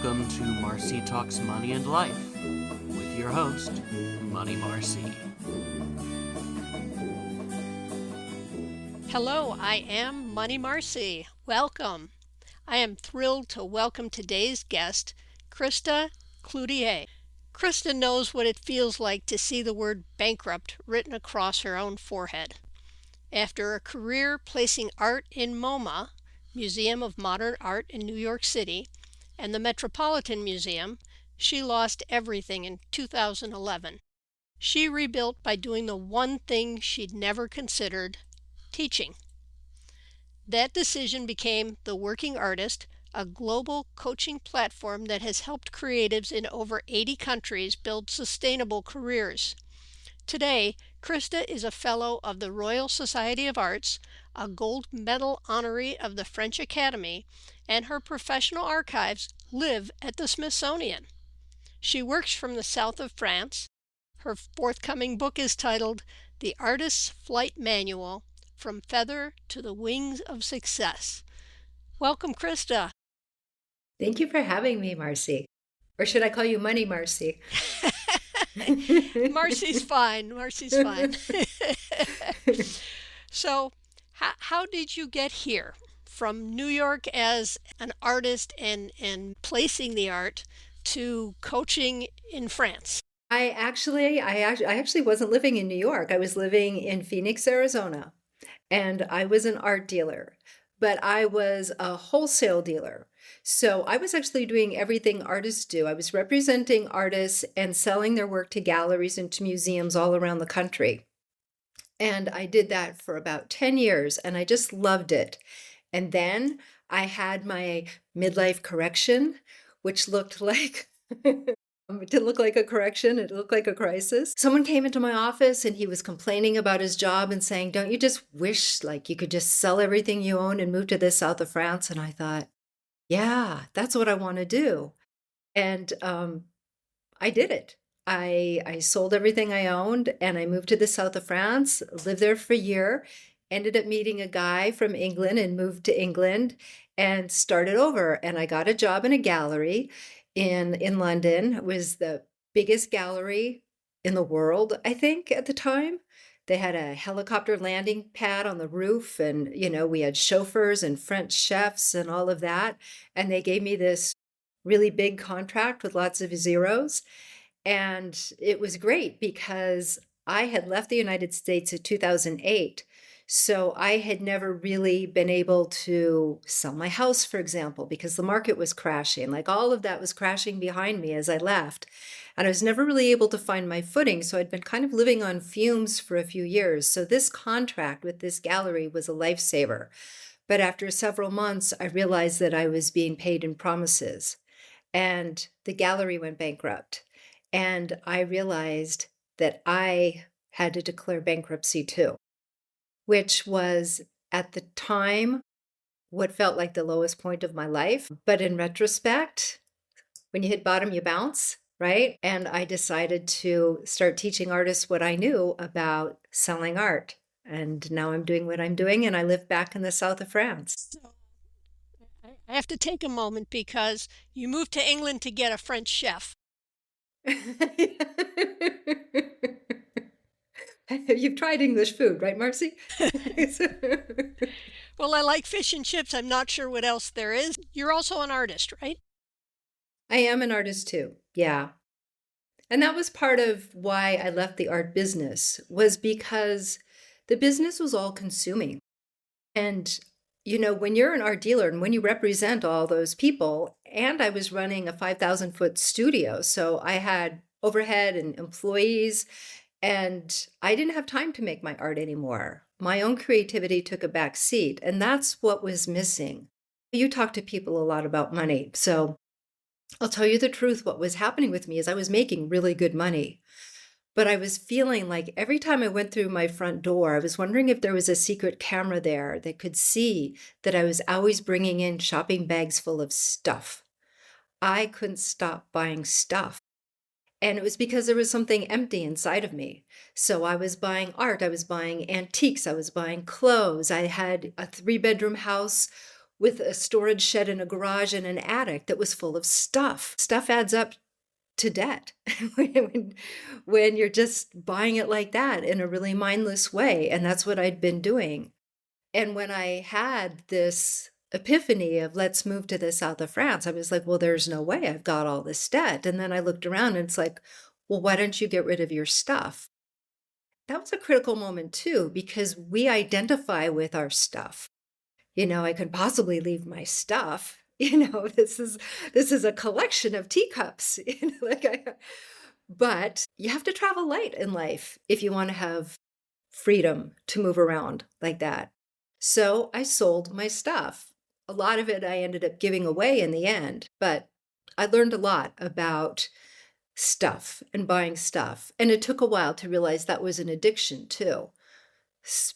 Welcome to Marci Talks Money and Life with your host, Money Marci. Hello, I am Money Marci. Welcome. I am thrilled to welcome today's guest, Crista Cloutier. Crista knows what it feels like to see the word bankrupt written across her own forehead. After a career placing art in MoMA, Museum of Modern Art in New York City, and the Metropolitan Museum, she lost everything in 2011. She rebuilt by doing the one thing she'd never considered, teaching. That decision became The Working Artist, a global coaching platform that has helped creatives in over 80 countries build sustainable careers. Today, Crista is a fellow of the Royal Society of Arts, a gold medal honoree of the French Academy, and her professional archives live at the Smithsonian. She works from the south of France. Her forthcoming book is titled The Artist's Flight Manual: From Feather to the Wings of Success. Welcome, Crista. Thank you for having me, Marci. Or should I call you Money Marci? Marci's fine. Marci's fine. So, how did you get here from New York as an artist and placing the art to coaching in France? I actually wasn't living in New York. I was living in Phoenix, Arizona, and I was an art dealer, but I was a wholesale dealer. So I was actually doing everything artists do. I was representing artists and selling their work to galleries and to museums all around the country. And I did that for about 10 years, and I just loved it. And then I had my midlife correction, which looked like it didn't look like a correction, it looked like a crisis. Someone came into my office and he was complaining about his job and saying, "Don't you just wish like you could just sell everything you own and move to the south of France?" And I thought, yeah, that's what I want to do. And I did it. I sold everything I owned and I moved to the south of France, lived there for a year, ended up meeting a guy from England and moved to England and started over. And I got a job in a gallery in London. It was the biggest gallery in the world, I think, at the time. They had a helicopter landing pad on the roof, and we had chauffeurs and French chefs and all of that. And they gave me this really big contract with lots of zeros. And it was great because I had left the United States in 2008. So I had never really been able to sell my house, for example, because the market was crashing. Like all of that was crashing behind me as I left. And I was never really able to find my footing. So I'd been kind of living on fumes for a few years. So this contract with this gallery was a lifesaver. But after several months, I realized that I was being paid in promises. And the gallery went bankrupt. And I realized that I had to declare bankruptcy too, which was at the time what felt like the lowest point of my life. But in retrospect, when you hit bottom, you bounce, right? And I decided to start teaching artists what I knew about selling art. And now I'm doing what I'm doing, and I live back in the south of France. So, I have to take a moment because you moved to England to get a French chef. You've tried English food, right, Marci? Well, I like fish and chips. I'm not sure what else there is. You're also an artist, right? I am an artist too. Yeah. And that was part of why I left the art business, was because the business was all consuming. And when you're an art dealer and when you represent all those people, and I was running a 5,000-foot studio, so I had overhead and employees, and I didn't have time to make my art anymore. My own creativity took a back seat, and that's what was missing. You talk to people a lot about money, so I'll tell you the truth. What was happening with me is I was making really good money. But I was feeling like every time I went through my front door, I was wondering if there was a secret camera there that could see that I was always bringing in shopping bags full of stuff. I couldn't stop buying stuff. And it was because there was something empty inside of me. So I was buying art, I was buying antiques, I was buying clothes. I had a 3-bedroom house with a storage shed in a garage in an attic that was full of stuff. Stuff adds up to debt when you're just buying it like that in a really mindless way. And that's what I'd been doing. And when I had this epiphany of let's move to the south of France, I was like, well, there's no way I've got all this debt. And then I looked around and it's like, well, why don't you get rid of your stuff? That was a critical moment too, because we identify with our stuff. I could possibly leave my stuff. This is a collection of teacups. But you have to travel light in life if you want to have freedom to move around like that. So I sold my stuff. A lot of it I ended up giving away in the end, but I learned a lot about stuff and buying stuff. And it took a while to realize that was an addiction too.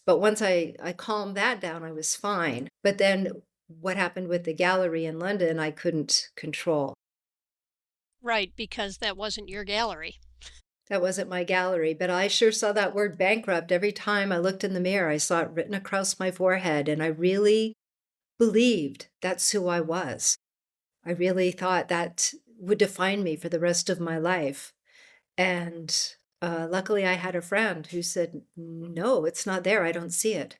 But once I calmed that down, I was fine. But then what happened with the gallery in London, I couldn't control. Right, because that wasn't your gallery. That wasn't my gallery, but I sure saw that word bankrupt every time I looked in the mirror. I saw it written across my forehead, and I really believed that's who I was. I really thought that would define me for the rest of my life. And luckily, I had a friend who said, no, it's not there. I don't see it.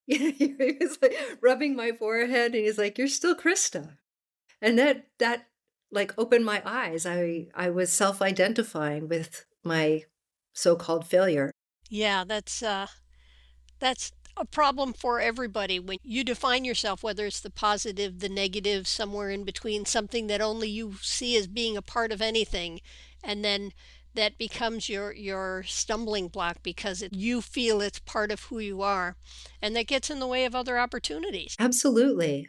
He was like rubbing my forehead, and he's like, you're still Crista. And that like opened my eyes. I was self-identifying with my so-called failure. Yeah, that's a problem for everybody when you define yourself, whether it's the positive, the negative, somewhere in between, something that only you see as being a part of anything, and then that becomes your stumbling block because you feel it's part of who you are, and that gets in the way of other opportunities. Absolutely.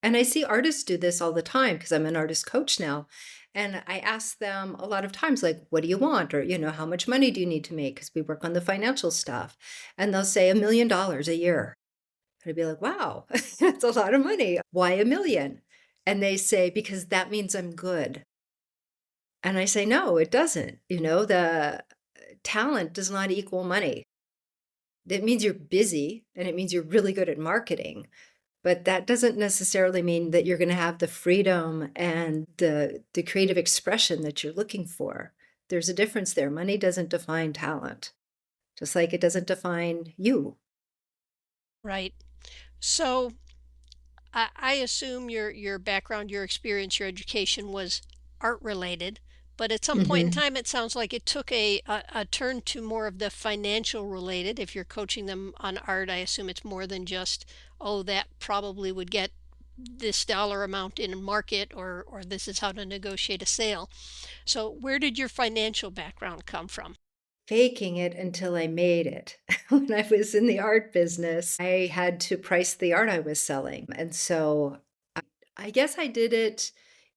And I see artists do this all the time because I'm an artist coach now. And I ask them a lot of times, like, what do you want? Or, how much money do you need to make? Because we work on the financial stuff. And they'll say $1 million a year. And I'd be like, wow, that's a lot of money. Why 1 million? And they say, because that means I'm good. And I say, no, it doesn't. The talent does not equal money. It means you're busy and it means you're really good at marketing. But that doesn't necessarily mean that you're going to have the freedom and the creative expression that you're looking for. There's a difference there. Money doesn't define talent, just like it doesn't define you. Right. So I assume your background, your experience, your education was art related, but at some point in Mhm. time, it sounds like it took a turn to more of the financial related. If you're coaching them on art, I assume it's more than just, oh, that probably would get this dollar amount in a market, or this is how to negotiate a sale. So where did your financial background come from? Faking it until I made it. When I was in the art business, I had to price the art I was selling. And so I guess I did it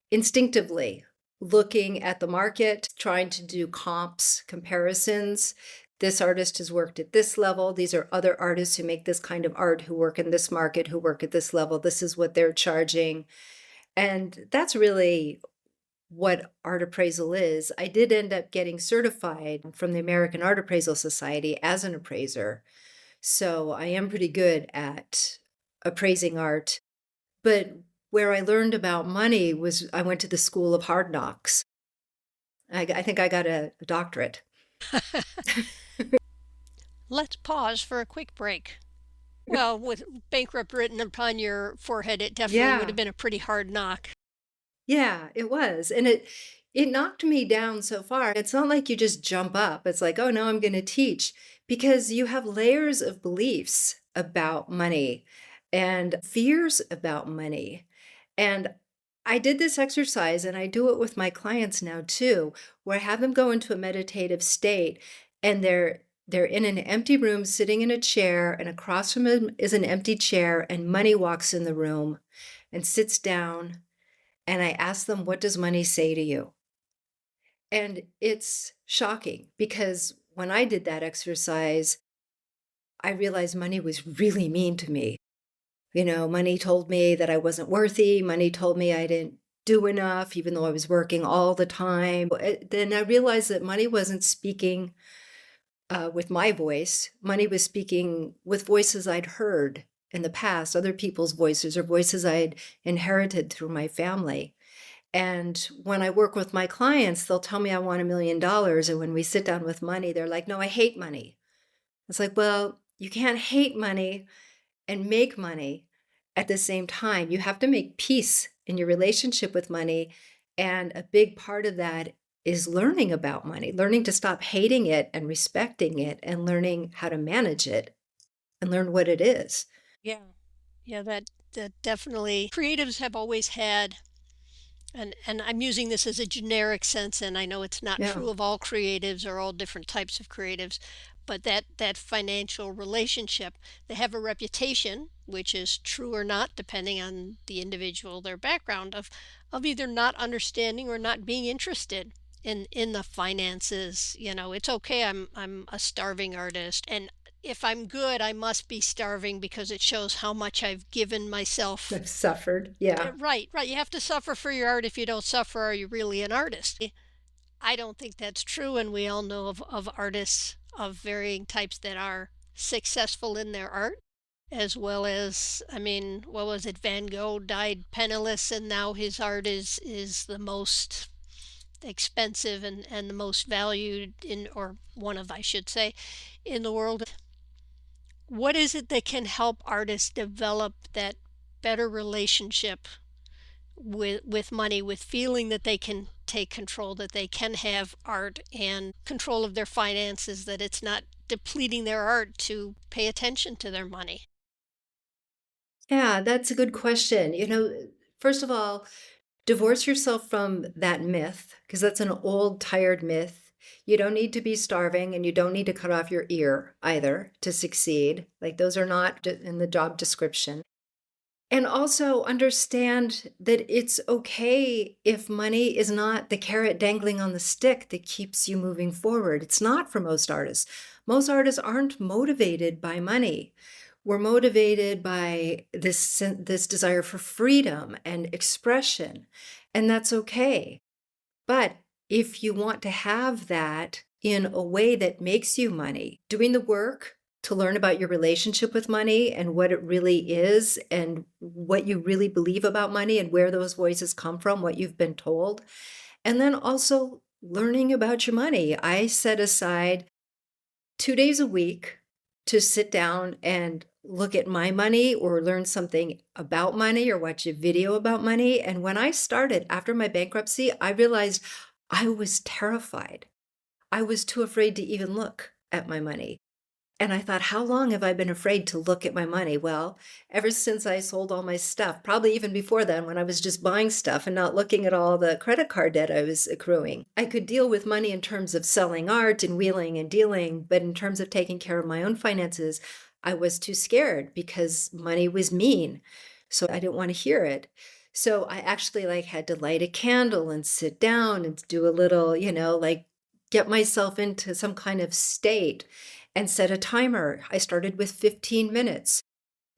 instinctively, looking at the market, trying to do comps, comparisons. This artist has worked at this level. These are other artists who make this kind of art, who work in this market, who work at this level. This is what they're charging. And that's really what art appraisal is. I did end up getting certified from the American Art Appraisal Society as an appraiser. So I am pretty good at appraising art. But where I learned about money was I went to the School of Hard Knocks. I think I got a doctorate. Let's pause for a quick break. Well, with bankrupt written upon your forehead, it definitely would Yeah, have been a pretty hard knock. yeah, it was. And it knocked me down so far. It's not like you just jump up. It's like, oh no, I'm going to teach, because you have layers of beliefs about money and fears about money. And I did this exercise, and I do it with my clients now too, where I have them go into a meditative state, and they're in an empty room sitting in a chair, and across from them is an empty chair, and money walks in the room and sits down, and I ask them, what does money say to you? And it's shocking, because when I did that exercise, I realized money was really mean to me. Money told me that I wasn't worthy. Money told me I didn't do enough, even though I was working all the time. Then I realized that money wasn't speaking with my voice. Money was speaking with voices I'd heard in the past, other people's voices or voices I had inherited through my family. And when I work with my clients, they'll tell me I want $1 million. And when we sit down with money, they're like, no, I hate money. It's like, well, you can't hate money and make money at the same time. You have to make peace in your relationship with money. And a big part of that is learning about money, learning to stop hating it and respecting it and learning how to manage it and learn what it is. Yeah. Yeah, that definitely creatives have always had, and I'm using this as a generic sense, and I know it's not Yeah. true of all creatives or all different types of creatives, but that financial relationship, they have a reputation, which is true or not, depending on the individual, their background, of either not understanding or not being interested in the finances. It's okay, I'm a starving artist, and if I'm good, I must be starving because it shows how much I've given myself. I've suffered. Yeah. Right, right. You have to suffer for your art. If you don't suffer, are you really an artist? I don't think that's true, and we all know of artists of varying types that are successful in their art, as well as, I mean, what was it? Van Gogh died penniless, and now his art is the most expensive and the most valued in, or one of, I should say, in the world. What is it that can help artists develop that better relationship with money, with feeling that they can take control, that they can have art and control of their finances, that it's not depleting their art to pay attention to their money? Yeah, that's a good question. First of all, divorce yourself from that myth because that's an old, tired myth. You don't need to be starving and you don't need to cut off your ear either to succeed. Like, those are not in the job description. And also understand that it's okay if money is not the carrot dangling on the stick that keeps you moving forward. It's not for most artists. Most artists aren't motivated by money. We're motivated by this desire for freedom and expression, and that's okay. But if you want to have that in a way that makes you money, doing the work to learn about your relationship with money and what it really is and what you really believe about money and where those voices come from, what you've been told, and then also learning about your money. I set aside 2 days a week to sit down and look at my money or learn something about money or watch a video about money. And when I started after my bankruptcy, I realized I was terrified. I was too afraid to even look at my money. And I thought, how long have I been afraid to look at my money? Well, ever since I sold all my stuff, probably even before then, when I was just buying stuff and not looking at all the credit card debt I was accruing. I could deal with money in terms of selling art and wheeling and dealing, but in terms of taking care of my own finances, I was too scared because money was mean. So I didn't want to hear it. So I actually had to light a candle and sit down and do a little, get myself into some kind of state and set a timer. I started with 15 minutes.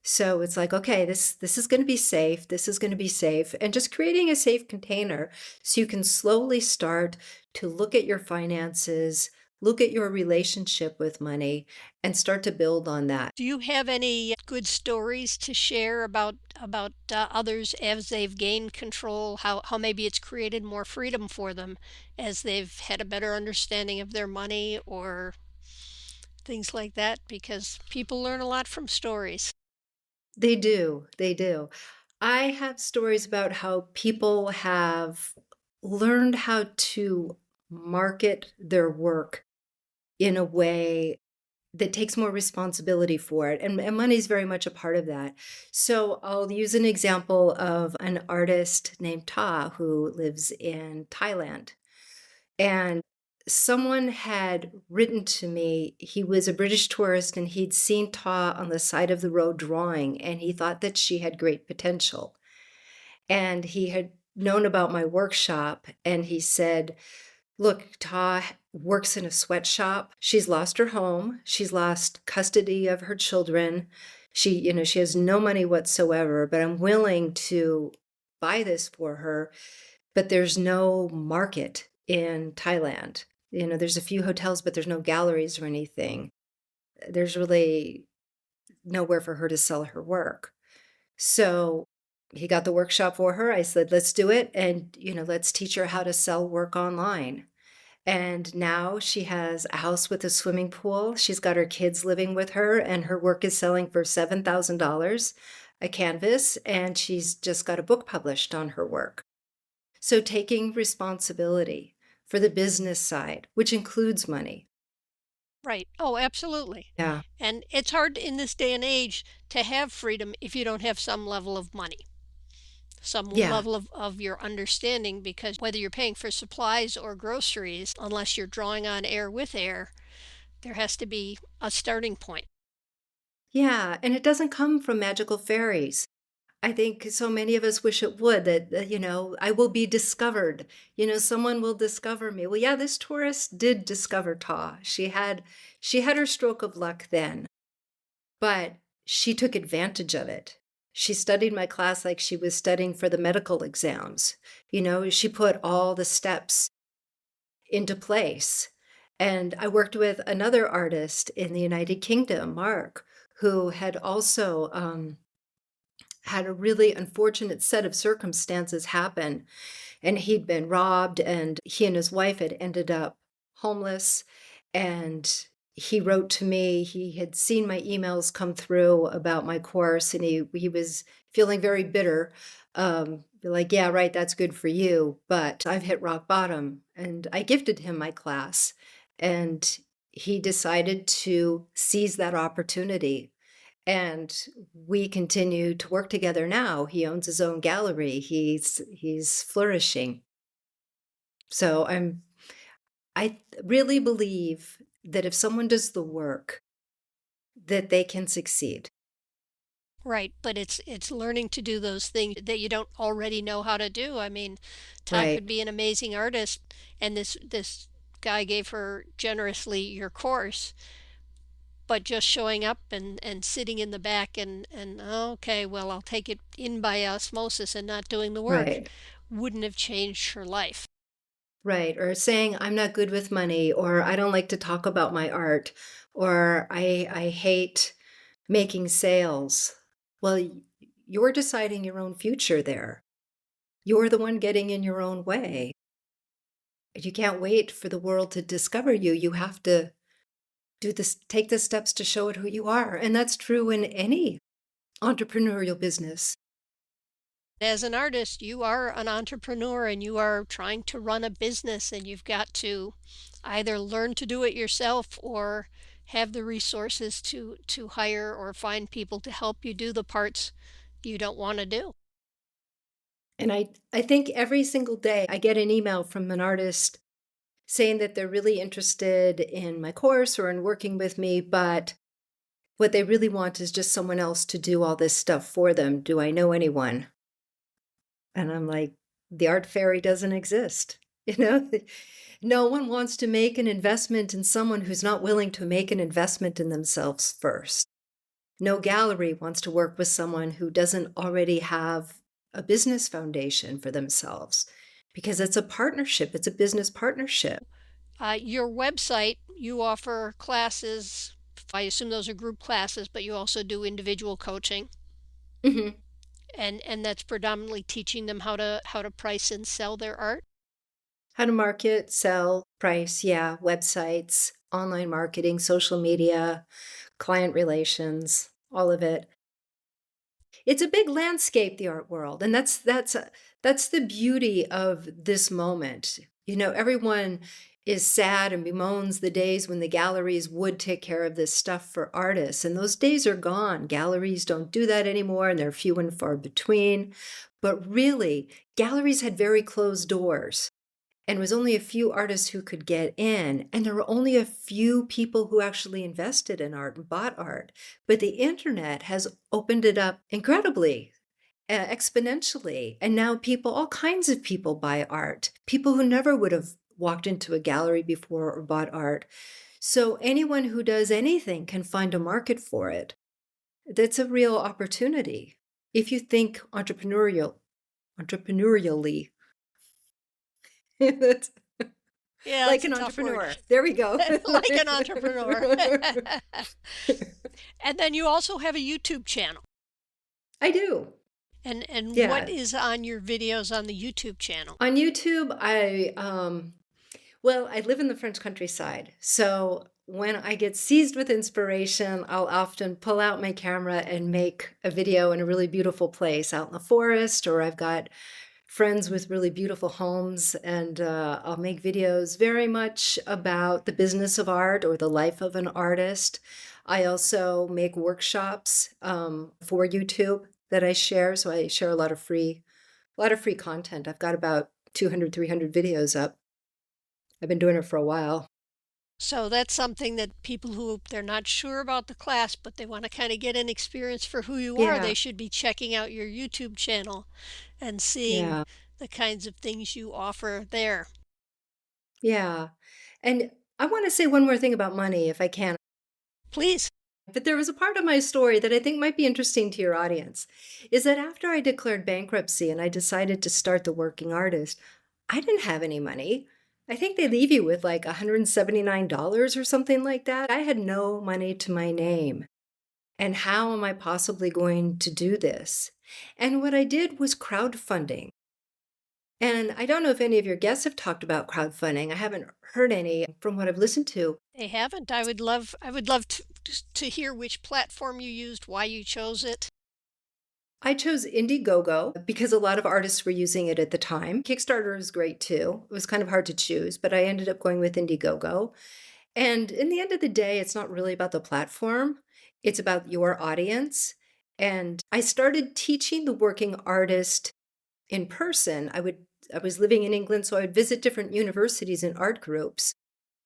So it's like, okay, this is going to be safe. This is going to be safe. And just creating a safe container so you can slowly start to look at your finances, look at your relationship with money, and start to build on that. Do you have any good stories to share about others as they've gained control? How maybe it's created more freedom for them as they've had a better understanding of their money or things like that? Because people learn a lot from stories. They do. They do. I have stories about how people have learned how to market their work in a way that takes more responsibility for it. And money is very much a part of that. So I'll use an example of an artist named Ta who lives in Thailand. And someone had written to me, he was a British tourist and he'd seen Ta on the side of the road drawing, and he thought that she had great potential. And he had known about my workshop, and he said, look, Ta works in a sweatshop. She's lost her home. She's lost custody of her children. She has no money whatsoever, but I'm willing to buy this for her. But there's no market in Thailand. There's a few hotels, but there's no galleries or anything. There's really nowhere for her to sell her work. So he got the workshop for her. I said, let's do it. And, let's teach her how to sell work online. And now she has a house with a swimming pool. She's got her kids living with her, and her work is selling for $7,000 a canvas. And she's just got a book published on her work. So taking responsibility for the business side, which includes money. Right. Oh, absolutely. Yeah. And it's hard in this day and age to have freedom if you don't have some level of money, some Yeah. level of your understanding, because whether you're paying for supplies or groceries, unless you're drawing on air with air, there has to be a starting point. Yeah. And it doesn't come from magical fairies. I think so many of us wish it would, that, I will be discovered. Someone will discover me. Well, yeah, this tourist did discover Ta. She had her stroke of luck then, but she took advantage of it. She studied my class like she was studying for the medical exams. She put all the steps into place. And I worked with another artist in the United Kingdom, Mark, who had also had a really unfortunate set of circumstances happen. And he'd been robbed, and he and his wife had ended up homeless. And he wrote to me. He had seen my emails come through about my course, and he was feeling very bitter. Like, yeah, right, that's good for you, but I've hit rock bottom. And I gifted him my class, and he decided to seize that opportunity, and we continue to work together now. He owns his own gallery. He's flourishing. So I really believe that if someone does the work, that they can succeed. Right, but it's learning to do those things that you don't already know how to do. I mean, Todd Right, could be an amazing artist, and this guy gave her generously your course, but just showing up and sitting in the back and okay, well, I'll take it in by osmosis and not doing the work right, wouldn't have changed her life. right. Or saying I'm not good with money, or I don't like to talk about my art, or I hate making sales. Well, you're deciding your own future there. You're the one getting in your own way. You can't wait for the world to discover you. You have to take the steps to show it who you are. And that's true in any entrepreneurial business. As an artist, you are an entrepreneur and you are trying to run a business, and you've got to either learn to do it yourself or have the resources to hire or find people to help you do the parts you don't want to do. And I think every single day I get an email from an artist saying that they're really interested in my course or in working with me, but what they really want is just someone else to do all this stuff for them. Do I know anyone? And I'm like, the art fairy doesn't exist. You know, no one wants to make an investment in someone who's not willing to make an investment in themselves first. No gallery wants to work with someone who doesn't already have a business foundation for themselves, because it's a partnership, it's a business partnership. Your website, you offer classes. I assume those are group classes, but you also do individual coaching, Mhm. and that's predominantly teaching them how to price and sell their art. How to market, sell, price, yeah, websites, online marketing, social media, client relations, all of it. It's a big landscape, the art world, and that's the beauty of this moment. Everyone is sad and bemoans the days when the galleries would take care of this stuff for artists, and those days are gone. Galleries don't do that anymore, and they're few and far between. But really, galleries had very closed doors, and it was only a few artists who could get in, and there were only a few people who actually invested in art and bought art. But the internet has opened it up incredibly, exponentially, and now all kinds of people buy art, people who never would have walked into a gallery before or bought art. So anyone who does anything can find a market for it. That's a real opportunity if you think entrepreneurially. That's Yeah, Like it's a an tough word. entrepreneur. There we go. Like an entrepreneur. And then you also have a YouTube channel. I do. And what Yeah. is on your videos on the YouTube channel? On YouTube, well, I live in the French countryside. So when I get seized with inspiration, I'll often pull out my camera and make a video in a really beautiful place out in the forest, or I've got friends with really beautiful homes, and I'll make videos very much about the business of art or the life of an artist. I also make workshops for YouTube that I share. So I share a lot of free content. I've got about 200, 300 videos up. I've been doing it for a while. So that's something that people who they're not sure about the class, but they want to kind of get an experience for who you are, they Yeah, should be checking out your YouTube channel and seeing yeah, the kinds of things you offer there. yeah. And I want to say one more thing about money, if I can. Please. But there was a part of my story that I think might be interesting to your audience, is that after I declared bankruptcy and I decided to start the working artist, I didn't have any money. I think they leave you with like $179 or something like that. I had no money to my name. And how am I possibly going to do this? And what I did was crowdfunding. And I don't know if any of your guests have talked about crowdfunding. I haven't heard any from what I've listened to. They haven't. I would love to hear which platform you used, why you chose it. I chose Indiegogo because a lot of artists were using it at the time. Kickstarter is great too. It was kind of hard to choose, but I ended up going with Indiegogo. And in the end of the day, it's not really about the platform, it's about your audience. And I started teaching the working artist in person. I was living in England, so I would visit different universities and art groups.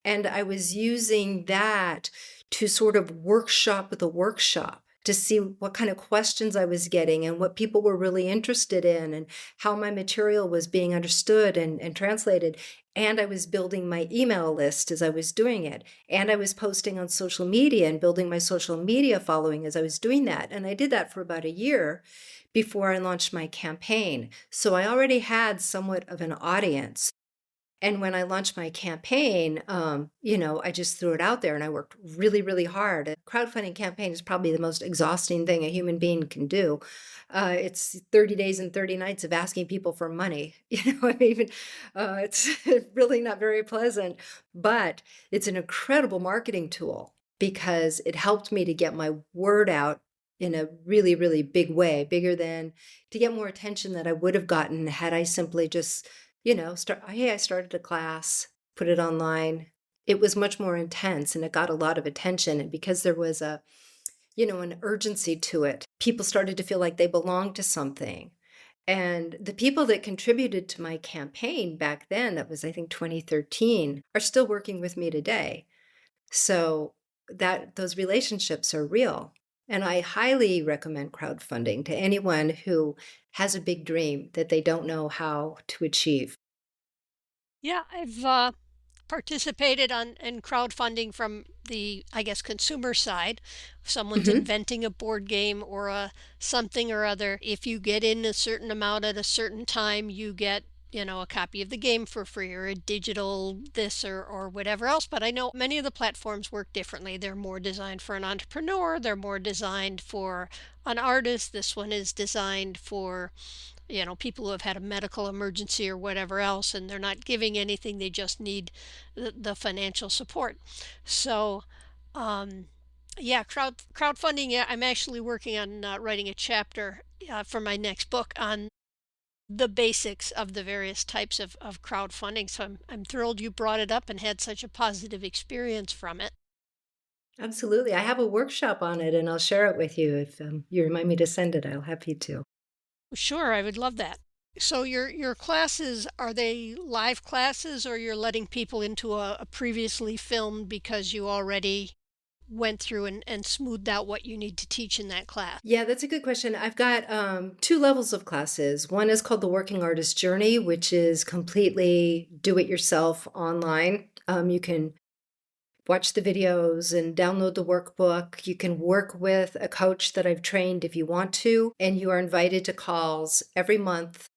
And I was using that to sort of workshop the workshop to see what kind of questions I was getting and what people were really interested in and how my material was being understood and translated. And I was building my email list as I was doing it. And I was posting on social media and building my social media following as I was doing that. And I did that for about a year before I launched my campaign. So I already had somewhat of an audience. And when I launched my campaign, I just threw it out there and I worked really, really hard. A crowdfunding campaign is probably the most exhausting thing a human being can do. It's 30 days and 30 nights of asking people for money. It's really not very pleasant, but it's an incredible marketing tool because it helped me to get my word out in a really, really big way, bigger than to get more attention that I would have gotten had I simply just hey, I started a class, put it online. It was much more intense and it got a lot of attention. And because there was an urgency to it, people started to feel like they belonged to something. And the people that contributed to my campaign back then, that was, I think, 2013, are still working with me today. So that those relationships are real. And I highly recommend crowdfunding to anyone who has a big dream that they don't know how to achieve. Yeah, I've participated in crowdfunding from the, I guess, consumer side. If someone's Mhm. inventing a board game or a something or other, if you get in a certain amount at a certain time, you get, a copy of the game for free or a digital this or whatever else. But I know many of the platforms work differently. They're more designed for an entrepreneur, they're more designed for an artist. This one is designed for people who have had a medical emergency or whatever else, and they're not giving anything, they just need the financial support. So, um, yeah, crowdfunding. Yeah, I'm actually working on writing a chapter for my next book on the basics of the various types of crowdfunding. So I'm thrilled you brought it up and had such a positive experience from it. Absolutely. I have a workshop on it and I'll share it with you. If you remind me to send it, I'll happy to. Sure, I would love that. So your classes, are they live classes or you're letting people into a previously filmed because you already went through and smoothed out what you need to teach in that class? Yeah, that's a good question. I've got two levels of classes. One is called the Working Artist Journey, which is completely do it yourself online. You can watch the videos and download the workbook. You can work with a coach that I've trained if you want to, and you are invited to calls every month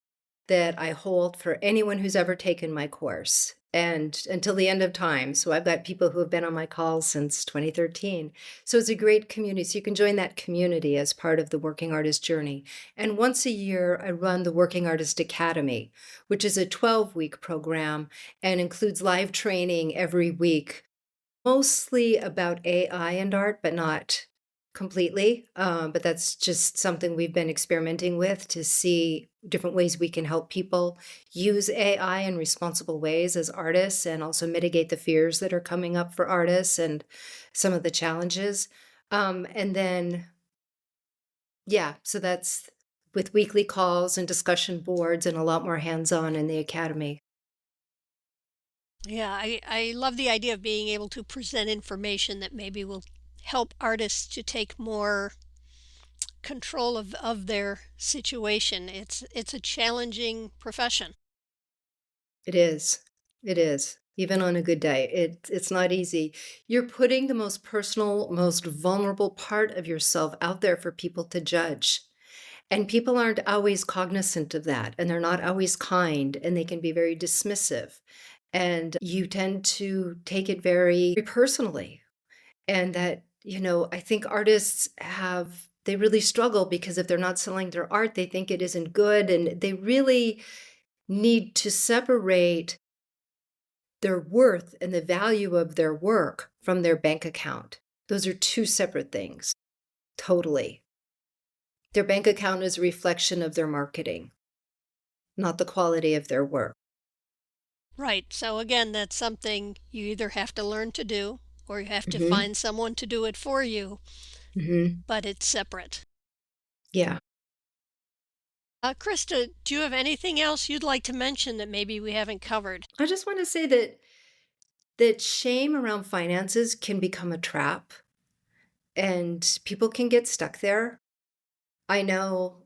that I hold for anyone who's ever taken my course. and until the end of time. So I've got people who have been on my calls since 2013. So it's a great community. So you can join that community as part of the Working Artist Journey. And once a year, I run the Working Artist Academy, which is a 12-week program and includes live training every week, mostly about AI and art, but not completely. But that's just something we've been experimenting with to see different ways we can help people use AI in responsible ways as artists, and also mitigate the fears that are coming up for artists and some of the challenges. And then, yeah, so that's with weekly calls and discussion boards and a lot more hands-on in the academy. Yeah, I love the idea of being able to present information that maybe will help artists to take more control of their situation. It's a challenging profession. It is. It is. Even on a good day, it's not easy. You're putting the most personal, most vulnerable part of yourself out there for people to judge. And people aren't always cognizant of that, and they're not always kind, and they can be very dismissive. And you tend to take it very personally. And that, I think artists they really struggle because if they're not selling their art, they think it isn't good. And they really need to separate their worth and the value of their work from their bank account. Those are two separate things, totally. Their bank account is a reflection of their marketing, not the quality of their work. Right. So again, that's something you either have to learn to do or you have to Hmm. find someone to do it for you, Hmm. but it's separate. Yeah. Krista, do you have anything else you'd like to mention that maybe we haven't covered? I just want to say that shame around finances can become a trap, and people can get stuck there. I know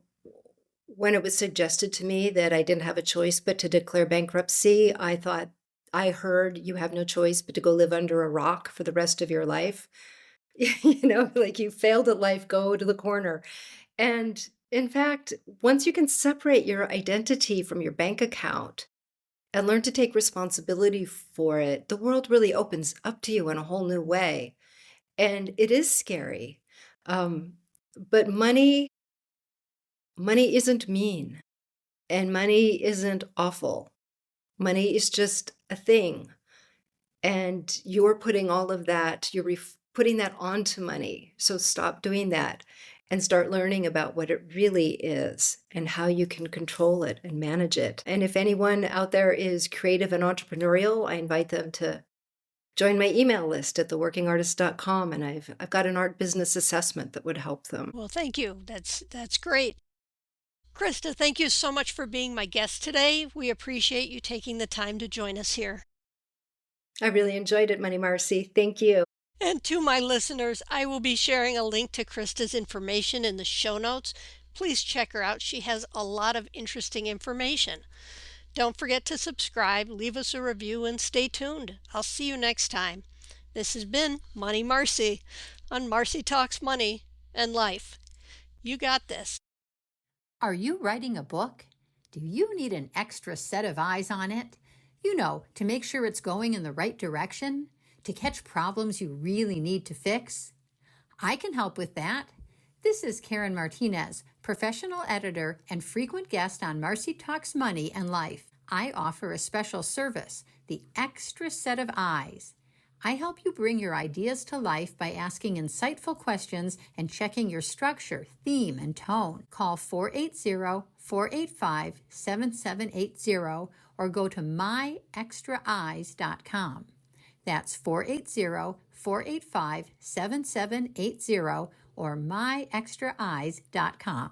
when it was suggested to me that I didn't have a choice but to declare bankruptcy, I heard you have no choice but to go live under a rock for the rest of your life. Like you failed at life, go to the corner. And in fact, once you can separate your identity from your bank account and learn to take responsibility for it, the world really opens up to you in a whole new way. And it is scary. Um, but money isn't mean, and money isn't awful. Money is just a thing. And you're putting all of that, putting that onto money. So stop doing that and start learning about what it really is and how you can control it and manage it. And if anyone out there is creative and entrepreneurial, I invite them to join my email list at theworkingartist.com, and I've got an art business assessment that would help them. Well, thank you. That's great. Krista, thank you so much for being my guest today. We appreciate you taking the time to join us here. I really enjoyed it, Money Marcy. Thank you. And to my listeners, I will be sharing a link to Krista's information in the show notes. Please check her out. She has a lot of interesting information. Don't forget to subscribe, leave us a review, and stay tuned. I'll see you next time. This has been Money Marcy on Marci Talks Money and Life. You got this. Are you writing a book? Do you need an extra set of eyes on it? To make sure it's going in the right direction, to catch problems you really need to fix? I can help with that. This is Karen Martinez, professional editor and frequent guest on Marci Talks Money and Life. I offer a special service, the extra set of eyes. I help you bring your ideas to life by asking insightful questions and checking your structure, theme, and tone. Call 480-485-7780 or go to myextraeyes.com. That's 480-485-7780 or myextraeyes.com.